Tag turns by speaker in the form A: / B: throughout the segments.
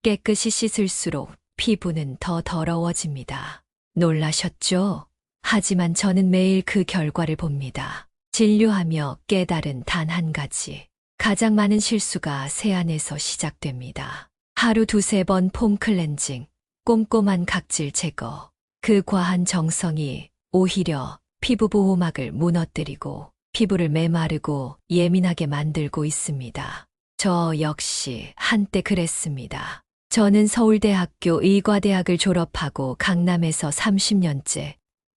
A: 깨끗이 씻을수록 피부는 더 더러워집니다. 놀라셨죠? 하지만 저는 매일 그 결과를 봅니다. 진료하며 깨달은 단 한 가지. 가장 많은 실수가 세안에서 시작됩니다. 하루 두세 번 폼 클렌징, 꼼꼼한 각질 제거. 그 과한 정성이 오히려 피부 보호막을 무너뜨리고 피부를 메마르고 예민하게 만들고 있습니다. 저 역시 한때 그랬습니다. 저는 서울대학교 의과대학을 졸업하고 강남에서 30년째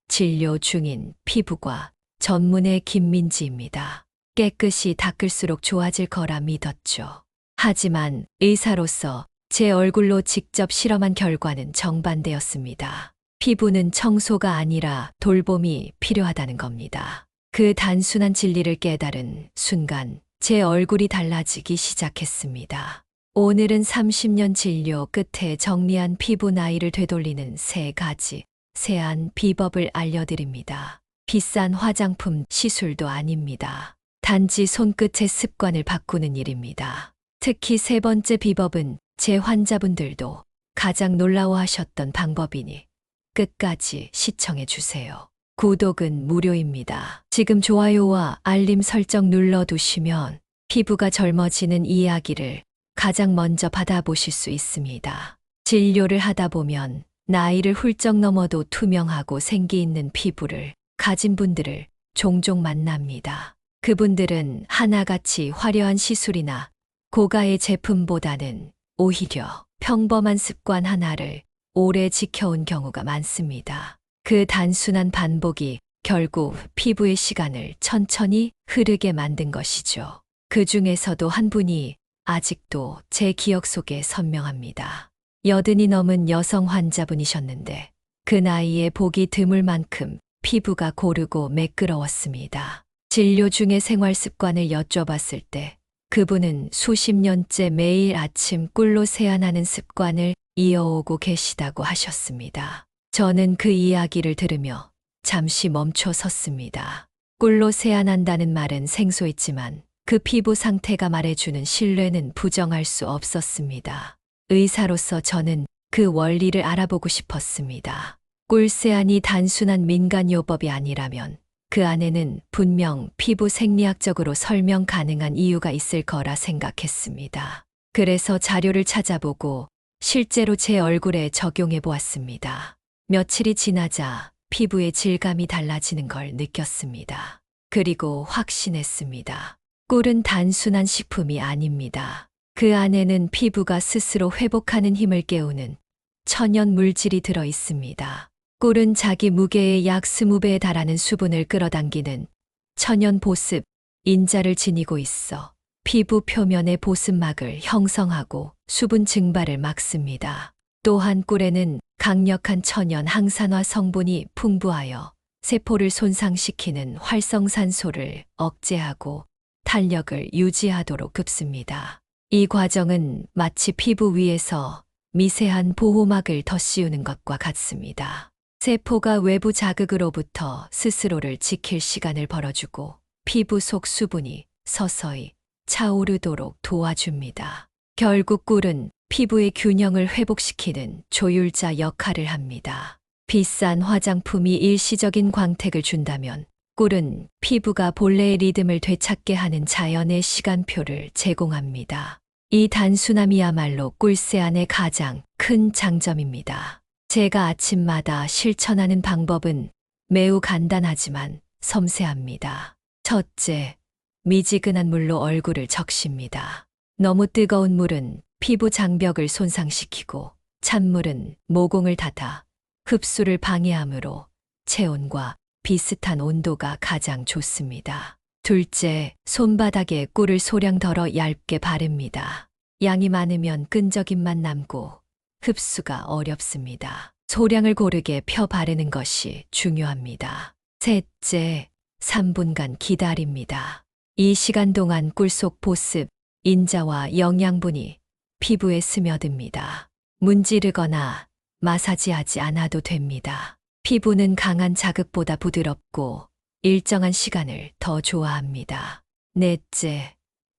A: 진료 중인 피부과 전문의 김민지입니다. 깨끗이 닦을수록 좋아질 거라 믿었죠. 하지만 의사로서 제 얼굴로 직접 실험한 결과는 정반대였습니다. 피부는 청소가 아니라 돌봄이 필요하다는 겁니다. 그 단순한 진리를 깨달은 순간 제 얼굴이 달라지기 시작했습니다. 오늘은 30년 진료 끝에 정리한 피부 나이를 되돌리는 3가지 세안 비법을 알려드립니다. 비싼 화장품 시술도 아닙니다. 단지 손끝의 습관을 바꾸는 일입니다. 특히 3번째 비법은 제 환자분들도 가장 놀라워하셨던 방법이니 끝까지 시청해 주세요. 구독은 무료입니다. 지금 좋아요와 알림 설정 눌러두시면 피부가 젊어지는 이야기를 가장 먼저 받아보실 수 있습니다. 진료를 하다 보면 나이를 훌쩍 넘어도 투명하고 생기 있는 피부를 가진 분들을 종종 만납니다. 그분들은 하나같이 화려한 시술이나 고가의 제품보다는 오히려 평범한 습관 하나를 오래 지켜온 경우가 많습니다. 그 단순한 반복이 결국 피부의 시간을 천천히 흐르게 만든 것이죠. 그 중에서도 한 분이 아직도 제 기억 속에 선명합니다. 80이 넘은 여성 환자분이셨는데 그 나이에 보기 드물 만큼 피부가 고르고 매끄러웠습니다. 진료 중에 생활 습관을 여쭤봤을 때 그분은 수십 년째 매일 아침 꿀로 세안하는 습관을 이어오고 계시다고 하셨습니다. 저는 그 이야기를 들으며 잠시 멈춰 섰습니다. 꿀로 세안한다는 말은 생소했지만 그 피부 상태가 말해주는 신뢰는 부정할 수 없었습니다. 의사로서 저는 그 원리를 알아보고 싶었습니다. 꿀 세안이 단순한 민간요법이 아니라면 그 안에는 분명 피부 생리학적으로 설명 가능한 이유가 있을 거라 생각했습니다. 그래서 자료를 찾아보고 실제로 제 얼굴에 적용해 보았습니다. 며칠이 지나자 피부의 질감이 달라지는 걸 느꼈습니다. 그리고 확신했습니다. 꿀은 단순한 식품이 아닙니다. 그 안에는 피부가 스스로 회복하는 힘을 깨우는 천연 물질이 들어 있습니다. 꿀은 자기 무게의 약 20배에 달하는 수분을 끌어당기는 천연 보습, 인자를 지니고 있어 피부 표면의 보습막을 형성하고 수분 증발을 막습니다. 또한 꿀에는 강력한 천연 항산화 성분이 풍부하여 세포를 손상시키는 활성산소를 억제하고 탄력을 유지하도록 급습니다. 이 과정은 마치 피부 위에서 미세한 보호막을 덧씌우는 것과 같습니다. 세포가 외부 자극으로부터 스스로를 지킬 시간을 벌어주고 피부 속 수분이 서서히 차오르도록 도와줍니다. 결국 꿀은 피부의 균형을 회복시키는 조율자 역할을 합니다. 비싼 화장품이 일시적인 광택을 준다면 꿀은 피부가 본래의 리듬을 되찾게 하는 자연의 시간표를 제공합니다. 이 단순함이야말로 꿀세안의 가장 큰 장점입니다. 제가 아침마다 실천하는 방법은 매우 간단하지만 섬세합니다. 첫째, 미지근한 물로 얼굴을 적십니다. 너무 뜨거운 물은 피부 장벽을 손상시키고 찬물은 모공을 닫아 흡수를 방해하므로 체온과 비슷한 온도가 가장 좋습니다. 둘째, 손바닥에 꿀을 소량 덜어 얇게 바릅니다. 양이 많으면 끈적임만 남고 흡수가 어렵습니다. 소량을 고르게 펴 바르는 것이 중요합니다. 셋째, 3분간 기다립니다. 이 시간 동안 꿀 속 보습, 인자와 영양분이 피부에 스며듭니다. 문지르거나 마사지하지 않아도 됩니다. 피부는 강한 자극보다 부드럽고 일정한 시간을 더 좋아합니다. 넷째,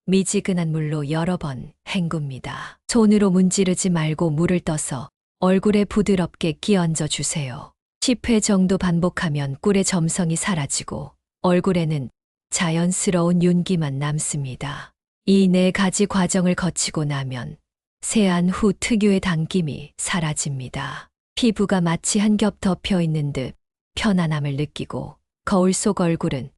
A: 미지근한 물로 여러 번 헹굽니다. 손으로 문지르지 말고 물을 떠서 얼굴에 부드럽게 끼얹어 주세요. 10회 정도 반복하면 꿀의 점성이 사라지고 얼굴에는 자연스러운 윤기만 남습니다. 이 4가지 과정을 거치고 나면 세안 후 특유의 당김이 사라집니다. 피부가 마치 한 겹 덮여 있는 듯 편안함을 느끼고 거울 속 얼굴은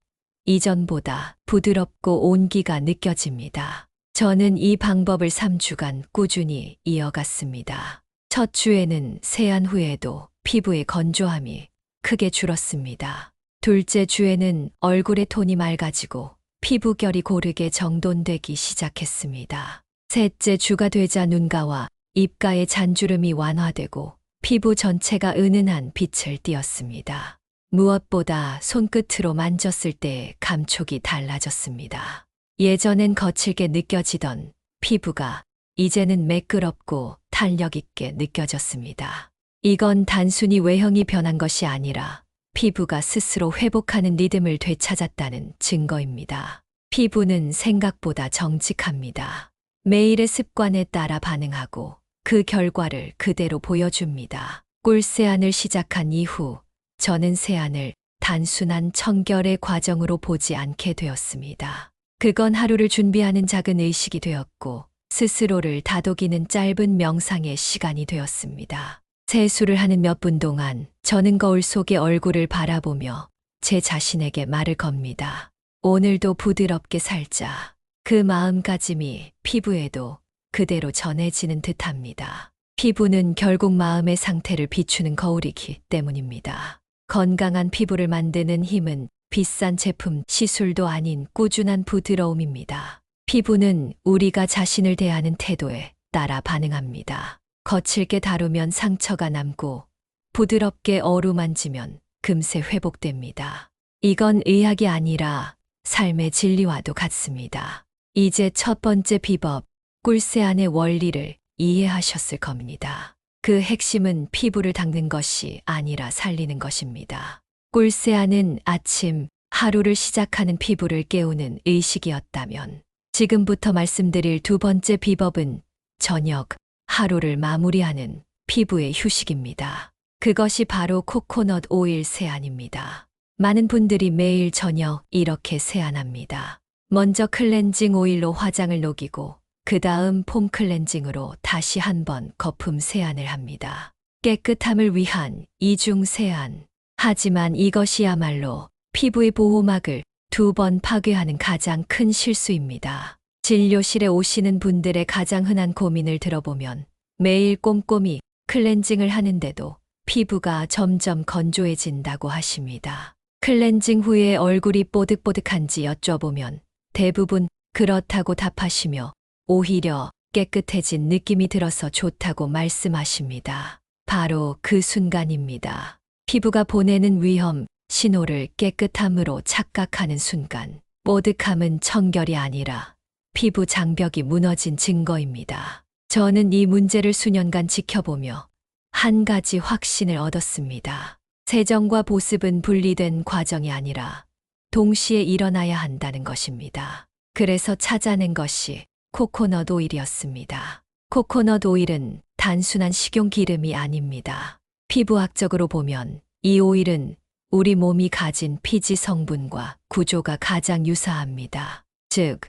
A: 이전보다 부드럽고 온기가 느껴집니다. 저는 이 방법을 3주간 꾸준히 이어갔습니다. 첫 주에는 세안 후에도 피부의 건조함이 크게 줄었습니다. 둘째 주에는 얼굴의 톤이 맑아지고 피부결이 고르게 정돈되기 시작했습니다. 셋째 주가 되자 눈가와 입가의 잔주름이 완화되고 피부 전체가 은은한 빛을 띠었습니다. 무엇보다 손끝으로 만졌을 때의 감촉이 달라졌습니다. 예전엔 거칠게 느껴지던 피부가 이제는 매끄럽고 탄력 있게 느껴졌습니다. 이건 단순히 외형이 변한 것이 아니라 피부가 스스로 회복하는 리듬을 되찾았다는 증거입니다. 피부는 생각보다 정직합니다. 매일의 습관에 따라 반응하고 그 결과를 그대로 보여줍니다. 꿀세안을 시작한 이후 저는 세안을 단순한 청결의 과정으로 보지 않게 되었습니다. 그건 하루를 준비하는 작은 의식이 되었고 스스로를 다독이는 짧은 명상의 시간이 되었습니다. 세수를 하는 몇 분 동안 저는 거울 속의 얼굴을 바라보며 제 자신에게 말을 겁니다. 오늘도 부드럽게 살자. 그 마음가짐이 피부에도 그대로 전해지는 듯합니다. 피부는 결국 마음의 상태를 비추는 거울이기 때문입니다. 건강한 피부를 만드는 힘은 비싼 제품, 시술도 아닌 꾸준한 부드러움입니다. 피부는 우리가 자신을 대하는 태도에 따라 반응합니다. 거칠게 다루면 상처가 남고 부드럽게 어루만지면 금세 회복됩니다. 이건 의학이 아니라 삶의 진리와도 같습니다. 이제 첫 번째 비법, 꿀세안의 원리를 이해하셨을 겁니다. 그 핵심은 피부를 닦는 것이 아니라 살리는 것입니다. 꿀세안은 아침, 하루를 시작하는 피부를 깨우는 의식이었다면 지금부터 말씀드릴 두 번째 비법은 저녁, 하루를 마무리하는 피부의 휴식입니다. 그것이 바로 코코넛 오일 세안입니다. 많은 분들이 매일 저녁 이렇게 세안합니다. 먼저 클렌징 오일로 화장을 녹이고 그 다음 폼 클렌징으로 다시 한번 거품 세안을 합니다. 깨끗함을 위한 이중 세안. 하지만 이것이야말로 피부의 보호막을 2번 파괴하는 가장 큰 실수입니다. 진료실에 오시는 분들의 가장 흔한 고민을 들어보면 매일 꼼꼼히 클렌징을 하는데도 피부가 점점 건조해진다고 하십니다. 클렌징 후에 얼굴이 뽀득뽀득한지 여쭤보면 대부분 그렇다고 답하시며 오히려 깨끗해진 느낌이 들어서 좋다고 말씀하십니다. 바로 그 순간입니다. 피부가 보내는 위험, 신호를 깨끗함으로 착각하는 순간, 뽀득함은 청결이 아니라 피부 장벽이 무너진 증거입니다. 저는 이 문제를 수년간 지켜보며 한 가지 확신을 얻었습니다. 세정과 보습은 분리된 과정이 아니라 동시에 일어나야 한다는 것입니다. 그래서 찾아낸 것이 코코넛 오일이었습니다. 코코넛 오일은 단순한 식용 기름이 아닙니다. 피부학적으로 보면 이 오일은 우리 몸이 가진 피지 성분과 구조가 가장 유사합니다. 즉,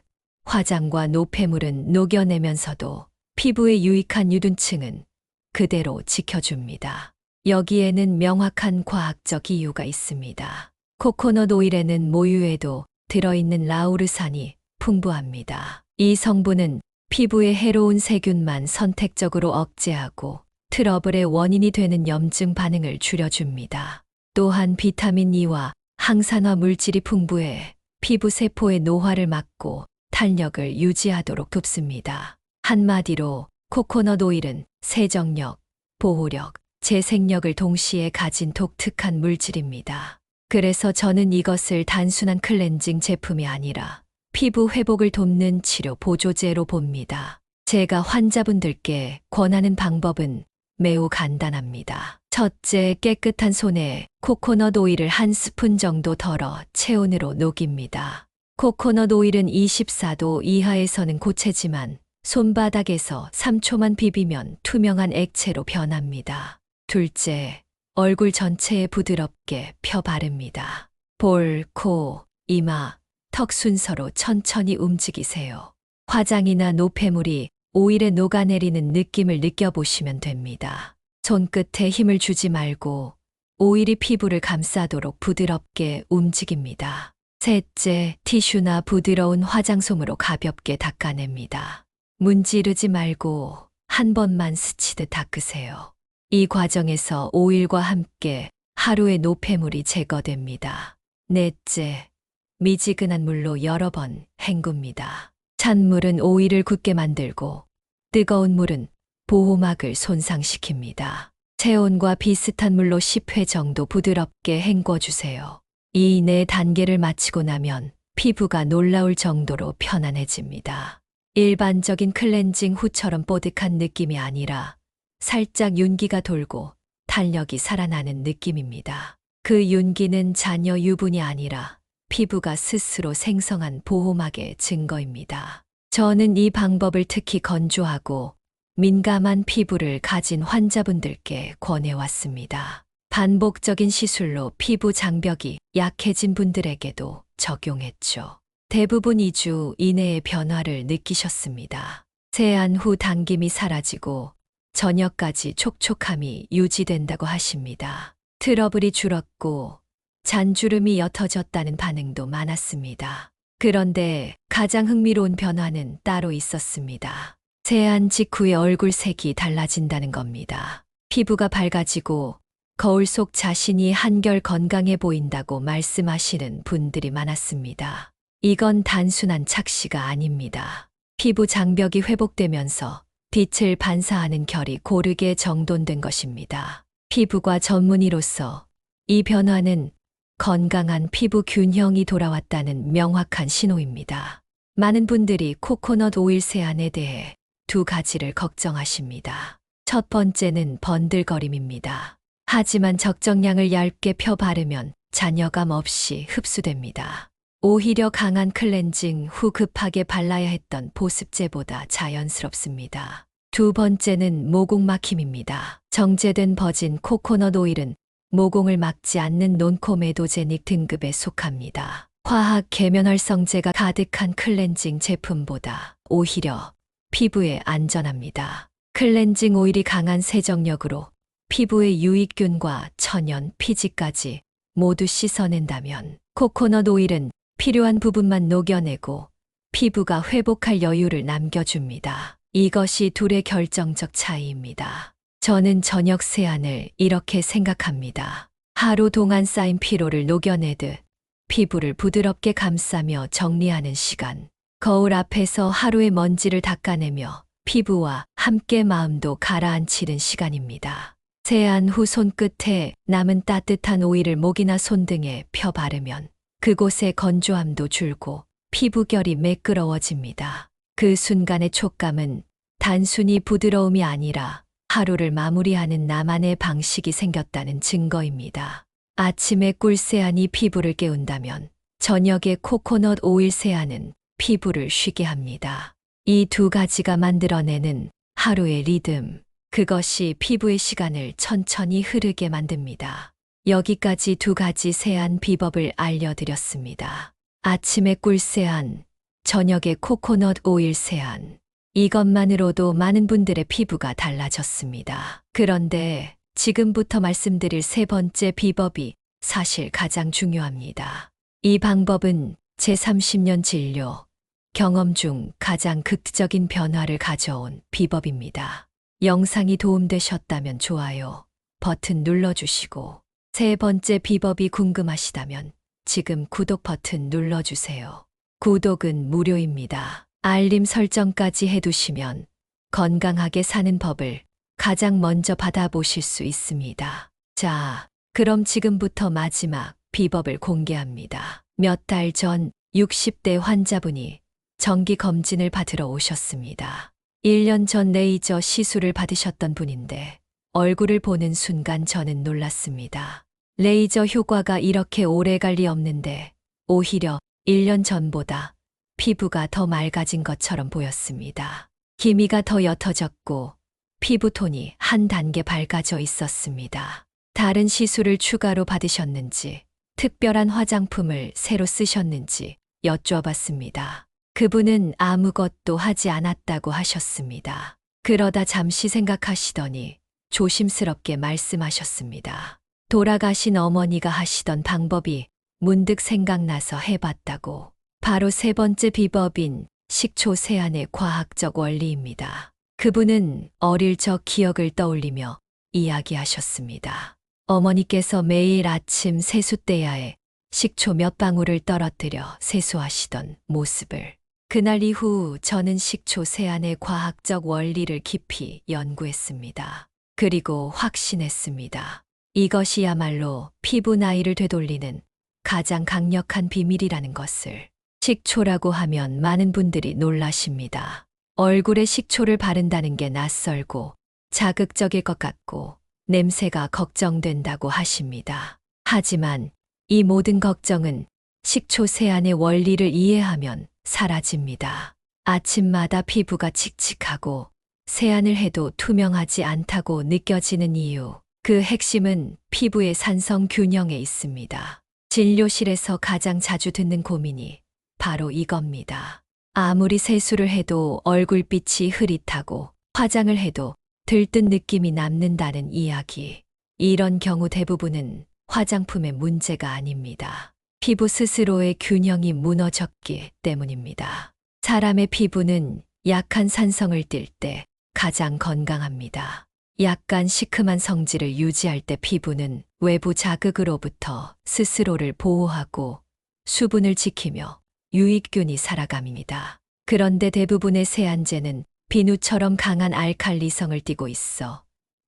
A: 화장과 노폐물은 녹여내면서도 피부의 유익한 유둔층은 그대로 지켜줍니다. 여기에는 명확한 과학적 이유가 있습니다. 코코넛 오일에는 모유에도 들어있는 라우르산이 풍부합니다. 이 성분은 피부의 해로운 세균만 선택적으로 억제하고 트러블의 원인이 되는 염증 반응을 줄여줍니다. 또한 비타민 E와 항산화 물질이 풍부해 피부 세포의 노화를 막고 탄력을 유지하도록 돕습니다. 한마디로 코코넛 오일은 세정력, 보호력, 재생력을 동시에 가진 독특한 물질입니다. 그래서 저는 이것을 단순한 클렌징 제품이 아니라 피부 회복을 돕는 치료 보조제로 봅니다. 제가 환자분들께 권하는 방법은 매우 간단합니다. 첫째, 깨끗한 손에 코코넛 오일을 한 스푼 정도 덜어 체온으로 녹입니다. 코코넛 오일은 24도 이하에서는 고체지만 손바닥에서 3초만 비비면 투명한 액체로 변합니다. 둘째, 얼굴 전체에 부드럽게 펴 바릅니다. 볼, 코, 이마, 턱 순서로 천천히 움직이세요. 화장이나 노폐물이 오일에 녹아내리는 느낌을 느껴보시면 됩니다. 손끝에 힘을 주지 말고 오일이 피부를 감싸도록 부드럽게 움직입니다. 셋째, 티슈나 부드러운 화장솜으로 가볍게 닦아냅니다. 문지르지 말고 한 번만 스치듯 닦으세요. 이 과정에서 오일과 함께 하루의 노폐물이 제거됩니다. 넷째, 미지근한 물로 여러 번 헹굽니다. 찬물은 오일을 굳게 만들고 뜨거운 물은 보호막을 손상시킵니다. 체온과 비슷한 물로 10회 정도 부드럽게 헹궈주세요. 이 네 단계를 마치고 나면 피부가 놀라울 정도로 편안해집니다. 일반적인 클렌징 후처럼 뽀득한 느낌이 아니라 살짝 윤기가 돌고 탄력이 살아나는 느낌입니다. 그 윤기는 잔여 유분이 아니라 피부가 스스로 생성한 보호막의 증거입니다. 저는 이 방법을 특히 건조하고 민감한 피부를 가진 환자분들께 권해왔습니다. 반복적인 시술로 피부 장벽이 약해진 분들에게도 적용했죠. 대부분 2주 이내의 변화를 느끼셨습니다. 세안 후 당김이 사라지고 저녁까지 촉촉함이 유지된다고 하십니다. 트러블이 줄었고 잔주름이 옅어졌다는 반응도 많았습니다. 그런데 가장 흥미로운 변화는 따로 있었습니다. 세안 직후의 얼굴색이 달라진다는 겁니다. 피부가 밝아지고 거울 속 자신이 한결 건강해 보인다고 말씀하시는 분들이 많았습니다. 이건 단순한 착시가 아닙니다. 피부 장벽이 회복되면서 빛을 반사하는 결이 고르게 정돈된 것입니다. 피부과 전문의로서 이 변화는 건강한 피부 균형이 돌아왔다는 명확한 신호입니다. 많은 분들이 코코넛 오일 세안에 대해 두 가지를 걱정하십니다. 첫 번째는 번들거림입니다. 하지만 적정량을 얇게 펴 바르면 잔여감 없이 흡수됩니다. 오히려 강한 클렌징 후 급하게 발라야 했던 보습제보다 자연스럽습니다. 두 번째는 모공 막힘입니다. 정제된 버진 코코넛 오일은 모공을 막지 않는 논코메도제닉 등급에 속합니다. 화학 계면활성제가 가득한 클렌징 제품보다 오히려 피부에 안전합니다. 클렌징 오일이 강한 세정력으로 피부의 유익균과 천연, 피지까지 모두 씻어낸다면 코코넛 오일은 필요한 부분만 녹여내고 피부가 회복할 여유를 남겨줍니다. 이것이 둘의 결정적 차이입니다. 저는 저녁 세안을 이렇게 생각합니다. 하루 동안 쌓인 피로를 녹여내듯 피부를 부드럽게 감싸며 정리하는 시간. 거울 앞에서 하루의 먼지를 닦아내며 피부와 함께 마음도 가라앉히는 시간입니다. 세안 후 손끝에 남은 따뜻한 오일을 목이나 손등에 펴 바르면 그곳의 건조함도 줄고 피부결이 매끄러워집니다. 그 순간의 촉감은 단순히 부드러움이 아니라 하루를 마무리하는 나만의 방식이 생겼다는 증거입니다. 아침에 꿀 세안이 피부를 깨운다면 저녁에 코코넛 오일 세안은 피부를 쉬게 합니다. 이 두 가지가 만들어내는 하루의 리듬, 그것이 피부의 시간을 천천히 흐르게 만듭니다. 여기까지 두 가지 세안 비법을 알려드렸습니다. 아침에 꿀 세안, 저녁에 코코넛 오일 세안. 이것만으로도 많은 분들의 피부가 달라졌습니다. 그런데 지금부터 말씀드릴 세 번째 비법이 사실 가장 중요합니다. 이 방법은 제 30년 진료, 경험 중 가장 극적인 변화를 가져온 비법입니다. 영상이 도움되셨다면 좋아요 버튼 눌러주시고 세 번째 비법이 궁금하시다면 지금 구독 버튼 눌러주세요. 구독은 무료입니다. 알림 설정까지 해두시면 건강하게 사는 법을 가장 먼저 받아보실 수 있습니다. 자, 그럼 지금부터 마지막 비법을 공개합니다. 몇 달 전 60대 환자분이 정기 검진을 받으러 오셨습니다. 1년 전 레이저 시술을 받으셨던 분인데 얼굴을 보는 순간 저는 놀랐습니다. 레이저 효과가 이렇게 오래 갈 리 없는데 오히려 1년 전보다 피부가 더 맑아진 것처럼 보였습니다. 기미가 더 옅어졌고 피부톤이 한 단계 밝아져 있었습니다. 다른 시술을 추가로 받으셨는지, 특별한 화장품을 새로 쓰셨는지 여쭈어봤습니다. 그분은 아무것도 하지 않았다고 하셨습니다. 그러다 잠시 생각하시더니 조심스럽게 말씀하셨습니다. 돌아가신 어머니가 하시던 방법이 문득 생각나서 해봤다고. 바로 세 번째 비법인 식초 세안의 과학적 원리입니다. 그분은 어릴 적 기억을 떠올리며 이야기하셨습니다. 어머니께서 매일 아침 세숫대야에 식초 몇 방울을 떨어뜨려 세수하시던 모습을. 그날 이후 저는 식초 세안의 과학적 원리를 깊이 연구했습니다. 그리고 확신했습니다. 이것이야말로 피부 나이를 되돌리는 가장 강력한 비밀이라는 것을. 식초라고 하면 많은 분들이 놀라십니다. 얼굴에 식초를 바른다는 게 낯설고 자극적일 것 같고 냄새가 걱정된다고 하십니다. 하지만 이 모든 걱정은 식초 세안의 원리를 이해하면 사라집니다. 아침마다 피부가 칙칙하고 세안을 해도 투명하지 않다고 느껴지는 이유. 그 핵심은 피부의 산성 균형에 있습니다. 진료실에서 가장 자주 듣는 고민이 바로 이겁니다. 아무리 세수를 해도 얼굴빛이 흐릿하고 화장을 해도 들뜬 느낌이 남는다는 이야기. 이런 경우 대부분은 화장품의 문제가 아닙니다. 피부 스스로의 균형이 무너졌기 때문입니다. 사람의 피부는 약한 산성을 띨 때 가장 건강합니다. 약간 시큼한 성질을 유지할 때 피부는 외부 자극으로부터 스스로를 보호하고 수분을 지키며 유익균이 살아갑니다. 그런데 대부분의 세안제는 비누처럼 강한 알칼리성을 띠고 있어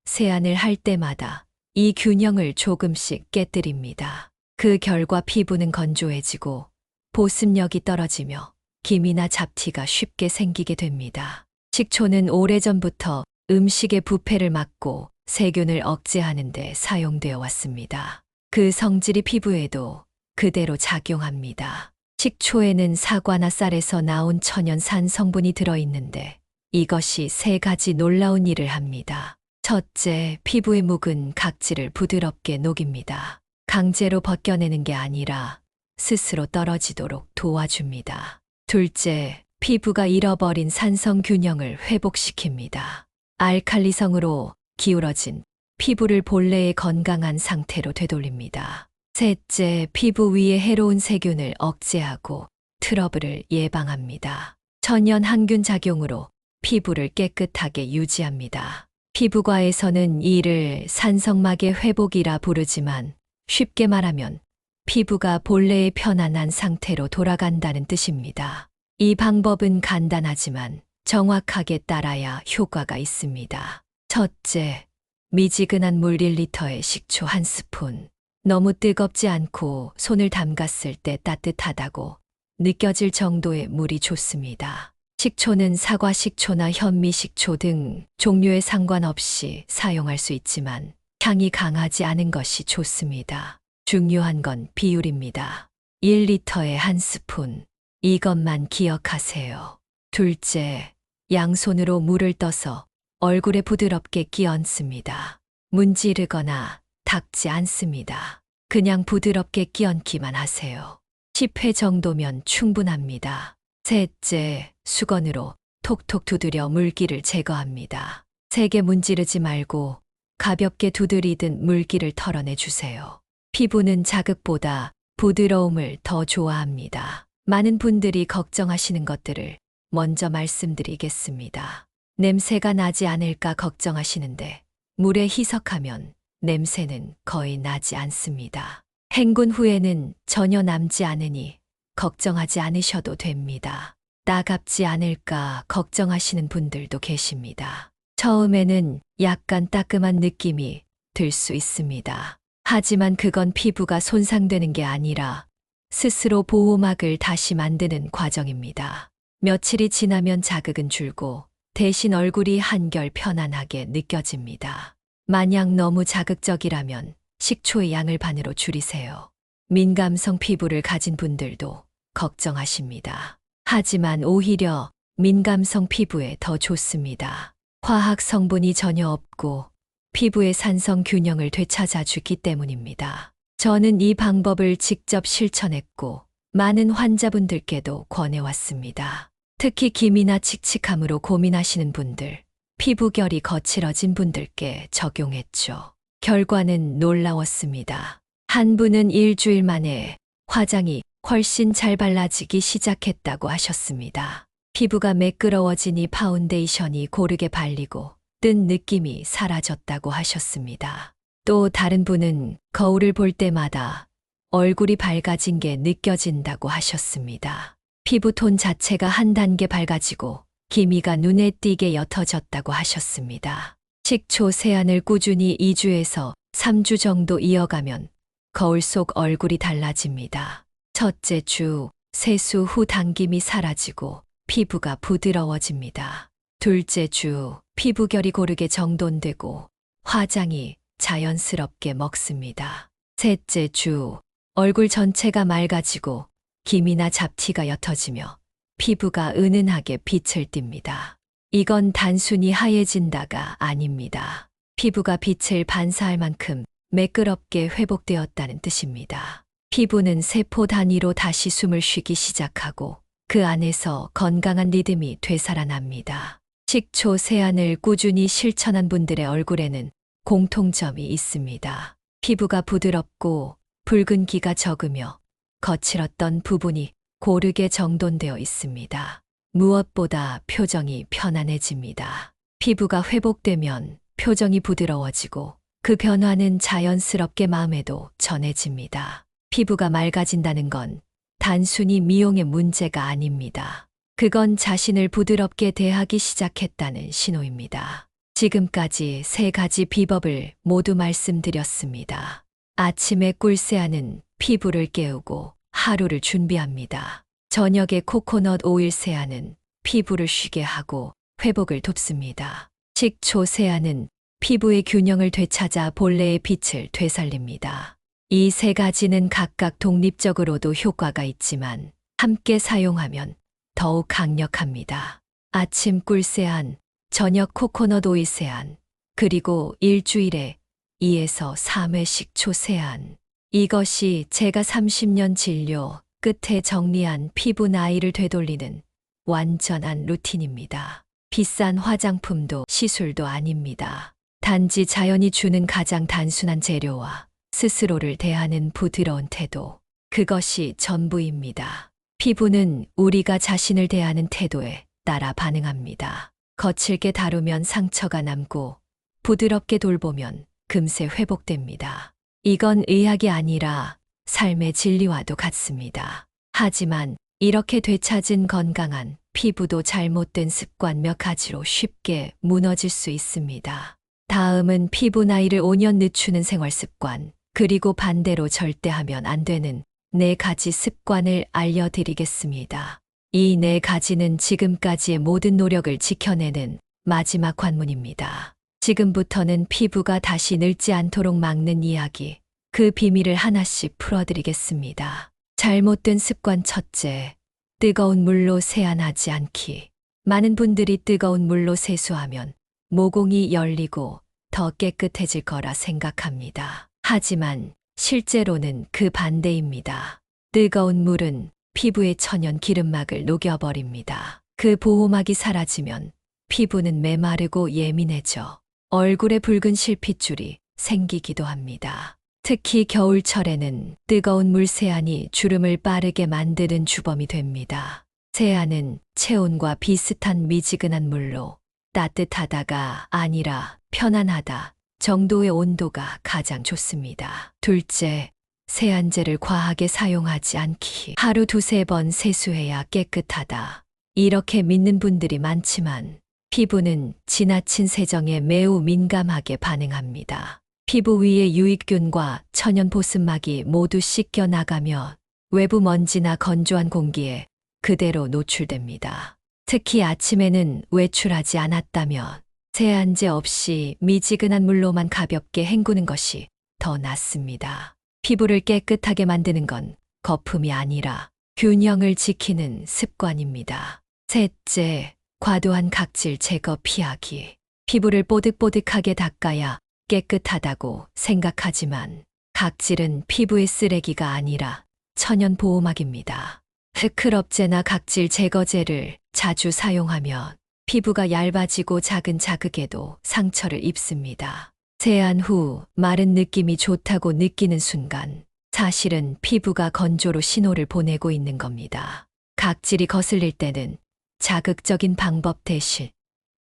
A: 세안을 할 때마다 이 균형을 조금씩 깨뜨립니다. 그 결과 피부는 건조해지고 보습력이 떨어지며 기미나 잡티가 쉽게 생기게 됩니다. 식초는 오래전부터 음식의 부패를 막고 세균을 억제하는 데 사용되어 왔습니다. 그 성질이 피부에도 그대로 작용합니다. 식초에는 사과나 쌀에서 나온 천연산 성분이 들어있는데 이것이 세 가지 놀라운 일을 합니다. 첫째, 피부의 묵은 각질을 부드럽게 녹입니다. 강제로 벗겨내는 게 아니라 스스로 떨어지도록 도와줍니다. 둘째, 피부가 잃어버린 산성 균형을 회복시킵니다. 알칼리성으로 기울어진 피부를 본래의 건강한 상태로 되돌립니다. 셋째, 피부 위에 해로운 세균을 억제하고 트러블을 예방합니다. 천연 항균 작용으로 피부를 깨끗하게 유지합니다. 피부과에서는 이를 산성막의 회복이라 부르지만 쉽게 말하면 피부가 본래의 편안한 상태로 돌아간다는 뜻입니다. 이 방법은 간단하지만 정확하게 따라야 효과가 있습니다. 첫째, 미지근한 물 1리터에 식초 1스푼. 너무 뜨겁지 않고 손을 담갔을 때 따뜻하다고 느껴질 정도의 물이 좋습니다. 식초는 사과 식초나 현미 식초 등 종류에 상관없이 사용할 수 있지만 향이 강하지 않은 것이 좋습니다. 중요한 건 비율입니다. 1리터에 1스푼. 이것만 기억하세요. 둘째, 양손으로 물을 떠서 얼굴에 부드럽게 끼얹습니다. 문지르거나 닦지 않습니다. 그냥 부드럽게 끼얹기만 하세요. 10회 정도면 충분합니다. 셋째, 수건으로 톡톡 두드려 물기를 제거합니다. 세게 문지르지 말고 가볍게 두드리듯 물기를 털어내 주세요. 피부는 자극보다 부드러움을 더 좋아합니다. 많은 분들이 걱정하시는 것들을 먼저 말씀드리겠습니다. 냄새가 나지 않을까 걱정하시는데 물에 희석하면 냄새는 거의 나지 않습니다. 헹군 후에는 전혀 남지 않으니 걱정하지 않으셔도 됩니다. 따갑지 않을까 걱정하시는 분들도 계십니다. 처음에는 약간 따끔한 느낌이 들 수 있습니다. 하지만 그건 피부가 손상되는 게 아니라 스스로 보호막을 다시 만드는 과정입니다. 며칠이 지나면 자극은 줄고 대신 얼굴이 한결 편안하게 느껴집니다. 만약 너무 자극적이라면 식초의 양을 반으로 줄이세요. 민감성 피부를 가진 분들도 걱정하십니다. 하지만 오히려 민감성 피부에 더 좋습니다. 화학 성분이 전혀 없고 피부의 산성 균형을 되찾아 주기 때문입니다. 저는 이 방법을 직접 실천했고 많은 환자분들께도 권해왔습니다. 특히 기미나 칙칙함으로 고민하시는 분들, 피부결이 거칠어진 분들께 적용했죠. 결과는 놀라웠습니다. 한 분은 일주일 만에 화장이 훨씬 잘 발라지기 시작했다고 하셨습니다. 피부가 매끄러워지니 파운데이션이 고르게 발리고 뜬 느낌이 사라졌다고 하셨습니다. 또 다른 분은 거울을 볼 때마다 얼굴이 밝아진 게 느껴진다고 하셨습니다. 피부톤 자체가 한 단계 밝아지고 기미가 눈에 띄게 옅어졌다고 하셨습니다. 식초 세안을 꾸준히 2주에서 3주 정도 이어가면 거울 속 얼굴이 달라집니다. 첫째 주, 세수 후 당김이 사라지고 피부가 부드러워집니다. 둘째 주, 피부결이 고르게 정돈되고 화장이 자연스럽게 먹습니다. 셋째 주, 얼굴 전체가 맑아지고 기미나 잡티가 옅어지며 피부가 은은하게 빛을 띱니다. 이건 단순히 하얘진다가 아닙니다. 피부가 빛을 반사할 만큼 매끄럽게 회복되었다는 뜻입니다. 피부는 세포 단위로 다시 숨을 쉬기 시작하고 그 안에서 건강한 리듬이 되살아납니다. 식초 세안을 꾸준히 실천한 분들의 얼굴에는 공통점이 있습니다. 피부가 부드럽고 붉은기가 적으며 거칠었던 부분이 고르게 정돈되어 있습니다. 무엇보다 표정이 편안해집니다. 피부가 회복되면 표정이 부드러워지고 그 변화는 자연스럽게 마음에도 전해집니다. 피부가 맑아진다는 건 단순히 미용의 문제가 아닙니다. 그건 자신을 부드럽게 대하기 시작했다는 신호입니다. 지금까지 3가지 비법을 모두 말씀드렸습니다. 아침에 꿀세안은 피부를 깨우고 하루를 준비합니다. 저녁에 코코넛 오일 세안은 피부를 쉬게 하고 회복을 돕습니다. 식초 세안은 피부의 균형을 되찾아 본래의 빛을 되살립니다. 이 3가지는 각각 독립적으로도 효과가 있지만 함께 사용하면 더욱 강력합니다. 아침 꿀세안, 저녁 코코넛 오일 세안, 그리고 일주일에 2에서 3회 식초 세안. 이것이 제가 30년 진료 끝에 정리한 피부 나이를 되돌리는 완전한 루틴입니다. 비싼 화장품도 시술도 아닙니다. 단지 자연이 주는 가장 단순한 재료와 스스로를 대하는 부드러운 태도. 그것이 전부입니다. 피부는 우리가 자신을 대하는 태도에 따라 반응합니다. 거칠게 다루면 상처가 남고 부드럽게 돌보면 금세 회복됩니다. 이건 의학이 아니라 삶의 진리와도 같습니다. 하지만 이렇게 되찾은 건강한 피부도 잘못된 습관 몇 가지로 쉽게 무너질 수 있습니다. 다음은 피부 나이를 5년 늦추는 생활 습관, 그리고 반대로 절대 하면 안 되는 4가지 습관을 알려드리겠습니다. 이 4가지는 지금까지의 모든 노력을 지켜내는 마지막 관문입니다. 지금부터는 피부가 다시 늙지 않도록 막는 이야기, 그 비밀을 하나씩 풀어드리겠습니다. 잘못된 습관 첫째, 뜨거운 물로 세안하지 않기. 많은 분들이 뜨거운 물로 세수하면 모공이 열리고 더 깨끗해질 거라 생각합니다. 하지만 실제로는 그 반대입니다. 뜨거운 물은 피부의 천연 기름막을 녹여버립니다. 그 보호막이 사라지면 피부는 메마르고 예민해져 얼굴에 붉은 실핏줄이 생기기도 합니다. 특히 겨울철에는 뜨거운 물 세안이 주름을 빠르게 만드는 주범이 됩니다. 세안은 체온과 비슷한 미지근한 물로 따뜻하다가 아니라 편안하다 정도의 온도가 가장 좋습니다. 둘째, 세안제를 과하게 사용하지 않기. 하루 2~3번 세수해야 깨끗하다. 이렇게 믿는 분들이 많지만 피부는 지나친 세정에 매우 민감하게 반응합니다. 피부 위의 유익균과 천연 보습막이 모두 씻겨 나가며 외부 먼지나 건조한 공기에 그대로 노출됩니다. 특히 아침에는 외출하지 않았다면 세안제 없이 미지근한 물로만 가볍게 헹구는 것이 더 낫습니다. 피부를 깨끗하게 만드는 건 거품이 아니라 균형을 지키는 습관입니다. 셋째, 과도한 각질 제거 피하기. 피부를 뽀득뽀득하게 닦아야 깨끗하다고 생각하지만 각질은 피부의 쓰레기가 아니라 천연 보호막입니다. 스크럽제나 각질 제거제를 자주 사용하면 피부가 얇아지고 작은 자극에도 상처를 입습니다. 세안 후 마른 느낌이 좋다고 느끼는 순간 사실은 피부가 건조로 신호를 보내고 있는 겁니다. 각질이 거슬릴 때는 자극적인 방법 대신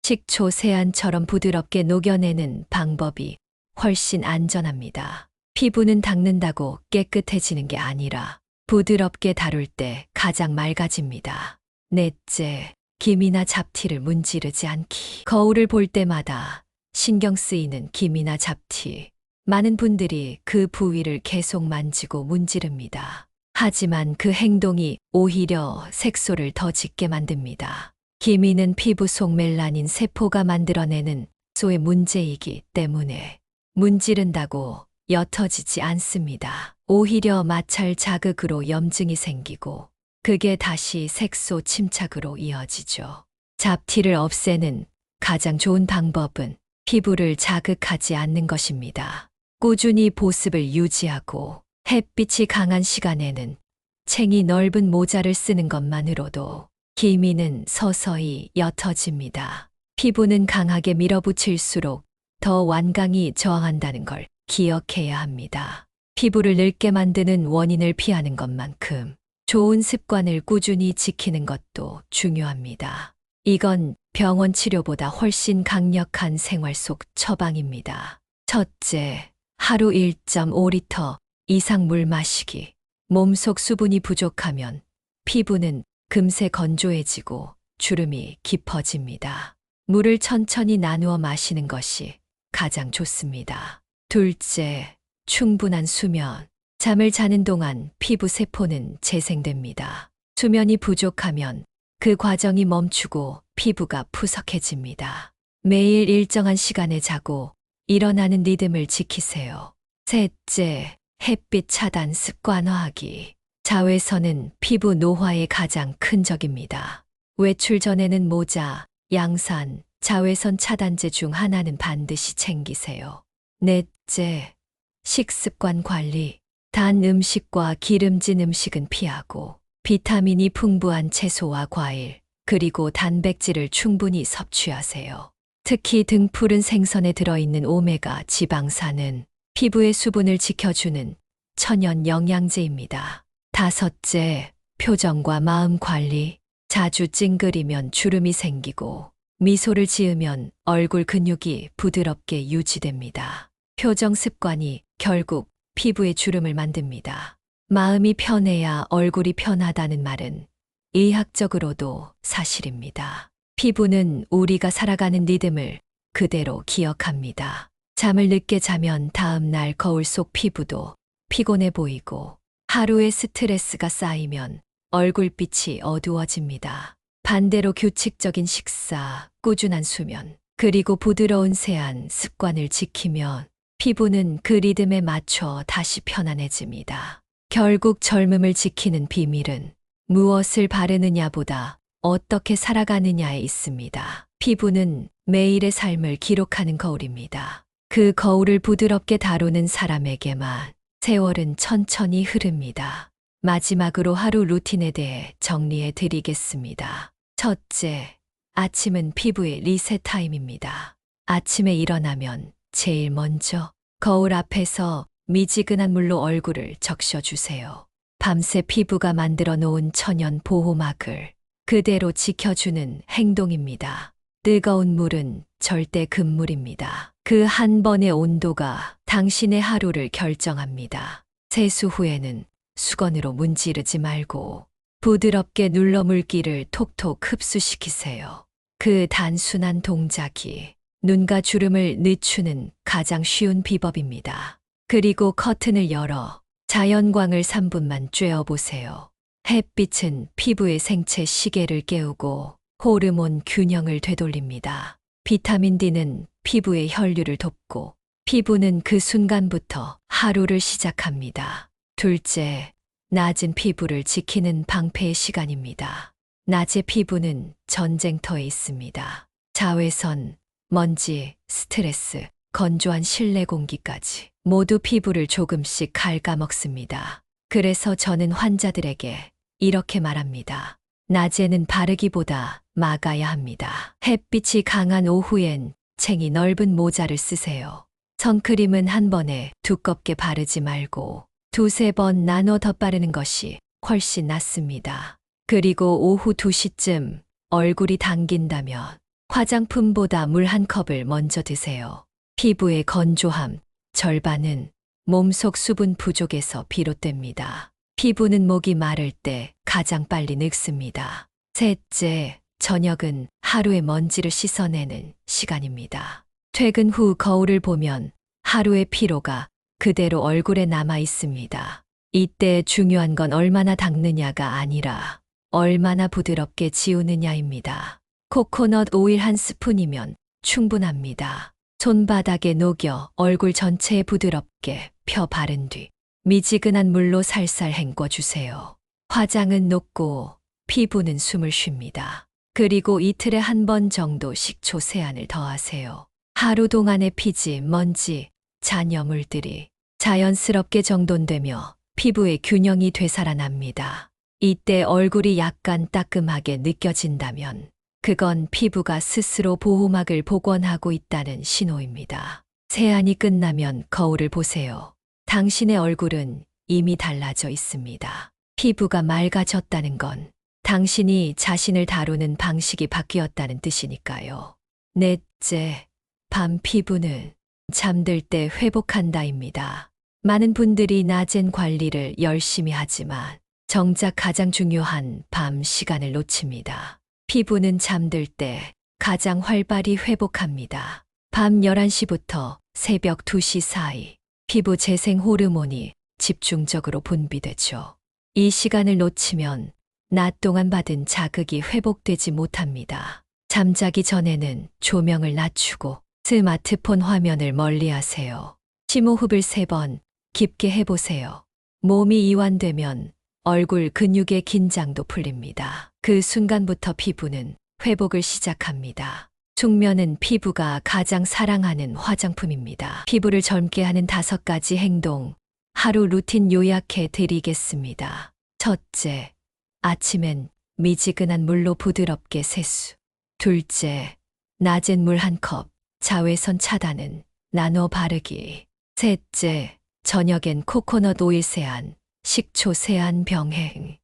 A: 식초 세안처럼 부드럽게 녹여내는 방법이 훨씬 안전합니다. 피부는 닦는다고 깨끗해지는 게 아니라 부드럽게 다룰 때 가장 맑아집니다. 넷째, 김이나 잡티를 문지르지 않기. 거울을 볼 때마다 신경 쓰이는 김이나 잡티. 많은 분들이 그 부위를 계속 만지고 문지릅니다. 하지만 그 행동이 오히려 색소를 더 짙게 만듭니다. 기미는 피부 속 멜라닌 세포가 만들어내는 소의 문제이기 때문에 문지른다고 옅어지지 않습니다. 오히려 마찰 자극으로 염증이 생기고 그게 다시 색소 침착으로 이어지죠. 잡티를 없애는 가장 좋은 방법은 피부를 자극하지 않는 것입니다. 꾸준히 보습을 유지하고 햇빛이 강한 시간에는 챙이 넓은 모자를 쓰는 것만으로도 기미는 서서히 옅어집니다. 피부는 강하게 밀어붙일수록 더 완강히 저항한다는 걸 기억해야 합니다. 피부를 늙게 만드는 원인을 피하는 것만큼 좋은 습관을 꾸준히 지키는 것도 중요합니다. 이건 병원 치료보다 훨씬 강력한 생활 속 처방입니다. 첫째, 하루 1.5리터 이상 물 마시기. 몸속 수분이 부족하면 피부는 금세 건조해지고 주름이 깊어집니다. 물을 천천히 나누어 마시는 것이 가장 좋습니다. 둘째, 충분한 수면. 잠을 자는 동안 피부 세포는 재생됩니다. 수면이 부족하면 그 과정이 멈추고 피부가 푸석해집니다. 매일 일정한 시간에 자고 일어나는 리듬을 지키세요. 셋째, 햇빛 차단 습관화하기. 자외선은 피부 노화의 가장 큰 적입니다. 외출 전에는 모자, 양산, 자외선 차단제 중 하나는 반드시 챙기세요. 넷째, 식습관 관리. 단 음식과 기름진 음식은 피하고 비타민이 풍부한 채소와 과일, 그리고 단백질을 충분히 섭취하세요. 특히 등푸른 생선에 들어있는 오메가 지방산은 피부의 수분을 지켜주는 천연 영양제입니다. 다섯째, 표정과 마음 관리. 자주 찡그리면 주름이 생기고 미소를 지으면 얼굴 근육이 부드럽게 유지됩니다. 표정 습관이 결국 피부의 주름을 만듭니다. 마음이 편해야 얼굴이 편하다는 말은 의학적으로도 사실입니다. 피부는 우리가 살아가는 리듬을 그대로 기억합니다. 잠을 늦게 자면 다음 날 거울 속 피부도 피곤해 보이고 하루의 스트레스가 쌓이면 얼굴빛이 어두워집니다. 반대로 규칙적인 식사, 꾸준한 수면, 그리고 부드러운 세안 습관을 지키면 피부는 그 리듬에 맞춰 다시 편안해집니다. 결국 젊음을 지키는 비밀은 무엇을 바르느냐보다 어떻게 살아가느냐에 있습니다. 피부는 매일의 삶을 기록하는 거울입니다. 그 거울을 부드럽게 다루는 사람에게만 세월은 천천히 흐릅니다. 마지막으로 하루 루틴에 대해 정리해 드리겠습니다. 첫째, 아침은 피부의 리셋 타임입니다. 아침에 일어나면 제일 먼저 거울 앞에서 미지근한 물로 얼굴을 적셔주세요. 밤새 피부가 만들어 놓은 천연 보호막을 그대로 지켜주는 행동입니다. 뜨거운 물은 절대 금물입니다. 그 한 번의 온도가 당신의 하루를 결정합니다. 세수 후에는 수건으로 문지르지 말고 부드럽게 눌러 물기를 톡톡 흡수시키세요. 그 단순한 동작이 눈과 주름을 늦추는 가장 쉬운 비법입니다. 그리고 커튼을 열어 자연광을 3분만 쬐어보세요. 햇빛은 피부의 생체 시계를 깨우고 호르몬 균형을 되돌립니다. 비타민 D는 피부의 혈류를 돕고 피부는 그 순간부터 하루를 시작합니다. 둘째, 낮은 피부를 지키는 방패의 시간입니다. 낮의 피부는 전쟁터에 있습니다. 자외선, 먼지, 스트레스, 건조한 실내 공기까지 모두 피부를 조금씩 갉아먹습니다. 그래서 저는 환자들에게 이렇게 말합니다. 낮에는 바르기보다 막아야 합니다. 햇빛이 강한 오후엔 챙이 넓은 모자를 쓰세요. 선크림은 한 번에 두껍게 바르지 말고 두세 번 나눠 덧바르는 것이 훨씬 낫습니다. 그리고 오후 2시쯤 얼굴이 당긴다면 화장품보다 물 한 컵을 먼저 드세요. 피부의 건조함 절반은 몸속 수분 부족에서 비롯됩니다. 피부는 목이 마를 때 가장 빨리 늙습니다. 셋째, 저녁은 하루의 먼지를 씻어내는 시간입니다. 퇴근 후 거울을 보면 하루의 피로가 그대로 얼굴에 남아 있습니다. 이때 중요한 건 얼마나 닦느냐가 아니라 얼마나 부드럽게 지우느냐입니다. 코코넛 오일 한 스푼이면 충분합니다. 손바닥에 녹여 얼굴 전체에 부드럽게 펴 바른 뒤 미지근한 물로 살살 헹궈주세요. 화장은 녹고 피부는 숨을 쉽니다. 그리고 이틀에 한 번 정도 식초 세안을 더하세요. 하루 동안의 피지, 먼지, 잔여물들이 자연스럽게 정돈되며 피부의 균형이 되살아납니다. 이때 얼굴이 약간 따끔하게 느껴진다면 그건 피부가 스스로 보호막을 복원하고 있다는 신호입니다. 세안이 끝나면 거울을 보세요. 당신의 얼굴은 이미 달라져 있습니다. 피부가 맑아졌다는 건 당신이 자신을 다루는 방식이 바뀌었다는 뜻이니까요. 넷째, 밤 피부는 잠들 때 회복한다입니다. 많은 분들이 낮엔 관리를 열심히 하지만 정작 가장 중요한 밤 시간을 놓칩니다. 피부는 잠들 때 가장 활발히 회복합니다. 밤 11시부터 새벽 2시 사이 피부 재생 호르몬이 집중적으로 분비되죠. 이 시간을 놓치면 낮 동안 받은 자극이 회복되지 못합니다. 잠자기 전에는 조명을 낮추고 스마트폰 화면을 멀리하세요. 심호흡을 3번 깊게 해보세요. 몸이 이완되면 얼굴 근육의 긴장도 풀립니다. 그 순간부터 피부는 회복을 시작합니다. 숙면은 피부가 가장 사랑하는 화장품입니다. 피부를 젊게 하는 5가지 행동, 하루 루틴 요약해 드리겠습니다. 첫째, 아침엔 미지근한 물로 부드럽게 세수. 둘째, 낮엔 물 1컵, 자외선 차단은 나눠 바르기. 셋째, 저녁엔 코코넛 오일 세안, 식초 세안 병행.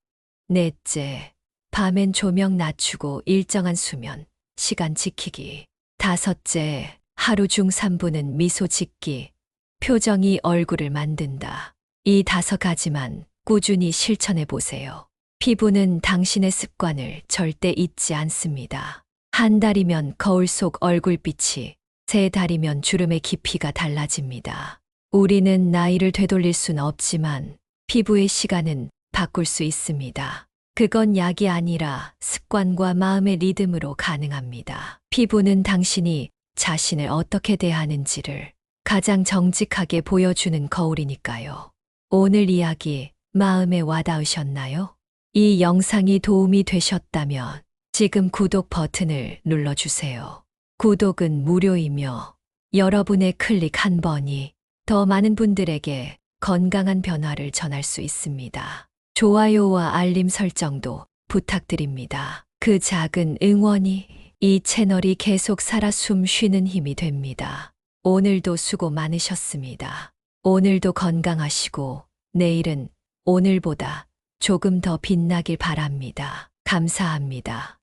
A: 넷째, 밤엔 조명 낮추고 일정한 수면, 시간 지키기. 다섯째, 하루 중 3분은 미소 짓기. 표정이 얼굴을 만든다. 이 5가지만 꾸준히 실천해 보세요. 피부는 당신의 습관을 절대 잊지 않습니다. 1달이면 거울 속 얼굴빛이, 3달이면 주름의 깊이가 달라집니다. 우리는 나이를 되돌릴 순 없지만 피부의 시간은 바꿀 수 있습니다. 그건 약이 아니라 습관과 마음의 리듬으로 가능합니다. 피부는 당신이 자신을 어떻게 대하는지를 가장 정직하게 보여주는 거울이니까요. 오늘 이야기 마음에 와닿으셨나요? 이 영상이 도움이 되셨다면 지금 구독 버튼을 눌러주세요. 구독은 무료이며 여러분의 클릭 한 번이 더 많은 분들에게 건강한 변화를 전할 수 있습니다. 좋아요와 알림 설정도 부탁드립니다. 그 작은 응원이 이 채널이 계속 살아 숨 쉬는 힘이 됩니다. 오늘도 수고 많으셨습니다. 오늘도 건강하시고 내일은 오늘보다 조금 더 빛나길 바랍니다. 감사합니다.